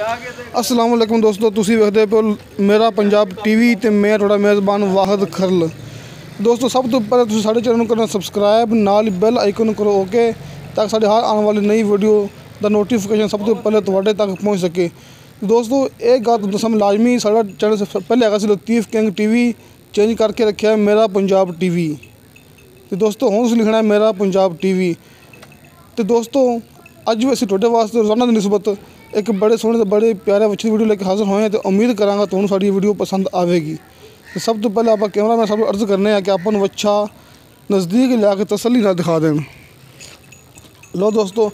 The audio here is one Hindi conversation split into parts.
अस्सलाम वालेकुम दोस्तों, तुसी वेखदे पे मेरा पंजाब टीवी ते मैं थोड़ा मेज़बान वाहिद खरल। दोस्तों सब तो पहले तुसी साढ़े चैनल नूं करना सबसक्राइब, नाल बैल आइकन करो ओके, ताकि साढ़े हर आने वाली नई वीडियो दा नोटिफिकेशन सब तो पहले तुहाडे तक पहुँच सके। दोस्तों एक गल दसां लाजमी, साढ़ा चैनल से पहले हैगा सी लतीफ़ किंग टीवी, चेंज करके रखा है मेरा पंजाब टीवी। तो दोस्तों हुण तुसीं लिखना है मेरा पंजाब टीवी। तो दोस्तों अज भी असीं तुहाडे वास्ते रोज़ाना की निस्बत एक बड़े सोहने ते बड़े प्यारे बच्चे की वीडियो लेके हाजिर होए हैं। तो उम्मीद करांगा तुहानूं साडी वीडियो पसंद आवेगी। तो सब तो पहले आप कैमरा मैन साहब अर्ज़ करने हैं कि आपां नूं बच्चा नज़दीक लिया के तसल्ली नाल दिखा देण। लो दोस्तों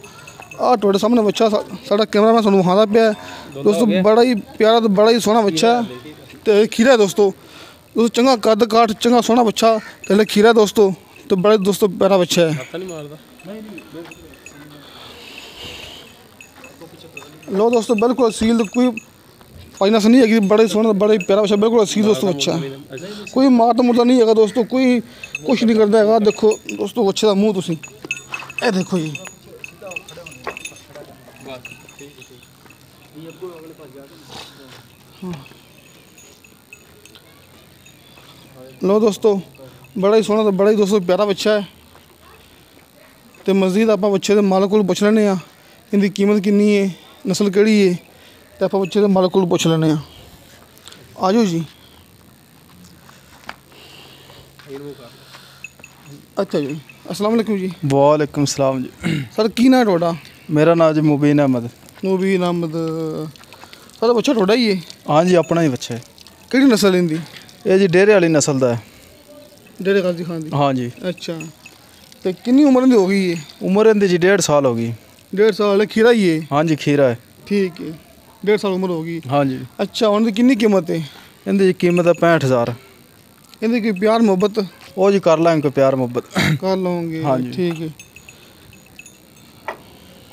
आ तुहाडे सामने बच्चा साडा कैमरा मैन सानूं विखांदा पिया है। दोस्तों बड़ा ही प्यारा तो बड़ा ही सोहना बच्चा है ते खीरा है। दोस्तों चंगा कद काठ चंगा सोहना बच्चा ते खीरा है दोस्तों। तो बड़ा दोस्तों प्यारा बच्चा है। लो दोस्तों बिल्कुल असील, कोई पाइनस नहीं है, बड़ा ही सोहना बड़ा ही प्यारा बच्चा, बिल्कुल असील दोस्तों बच्चा है। कोई मारदा मुरदा नहीं है दोस्तों, कोई कुछ नहीं करता है। देखो दोस्तों बच्चे का मुँह तुसीं ए देखो जी। लो दोस्तों बड़ा ही सोहना तो बड़ा ही दोस्तों प्यारा बच्चा है। तो मज़ीद आप बच्चे के मालक को पुछ लैने आ इनकी कीमत कितनी है, नस्ल केड़ी है, तो आप बच्चे के मालक को पुछ लैने आ। आ जाओ जी। अच्छा जी, अस्सलाम वालेकुम जी। वालेकुम सलाम जी। सर की नाम है तुहाडा? मेरा नाम जी मुबीन अहमद। मुबीन अहमद। सर बच्चा तुहाडा ही है? हाँ जी अपना ही बच्चा है। केड़ी नस्ल है इनकी? ये जी डेरे वाली नस्ल का है। डेरे गाजी खान दी? हाँ जी। अच्छा तो कितनी उम्र इनकी हो गई है? उम्र इनकी जी 1.5 साल हो गई। 1.5 साल? खीरा ही है? हाँ जी खीरा है। ठीक है 1.5 साल उम्र होगी। हाँ जी। अच्छा उनकी कितनी कीमत है? इनकी जी कीमत है 65,000। इनकी कोई प्यार मोहब्बत? वो जी कर लेंगे कोई प्यार मोहब्बत कर लोगे? हाँ जी ठीक है।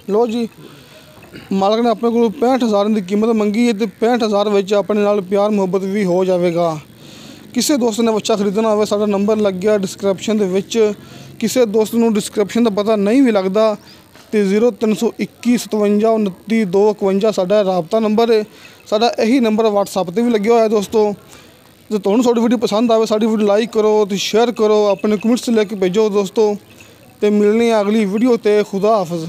लो जी मालक ने अपने को 65,000 की कीमत मंगी है। तो 65,000 विच अपने नाल प्यार मोहब्बत भी हो जाएगा। किसी दोस्त ने बच्चा खरीदना हो साडा नंबर लग गया डिस्क्रिप्शन दे विच। किसी दोस्त नूं डिस्क्रिप्शन का पता नहीं भी लगता तो 0321 57 29 251 साडा राबता नंबर है। साडा यही नंबर व्हाट्सएप पर भी लगे हुआ है। दोस्तों जो तुहानूं साडी वीडियो पसंद आए साडी वीडियो लाइक करो तो शेयर करो, अपने कमेंट्स लेके भेजो दोस्तों। तो मिलने अगली वीडियो ते खुदा हाफिज़।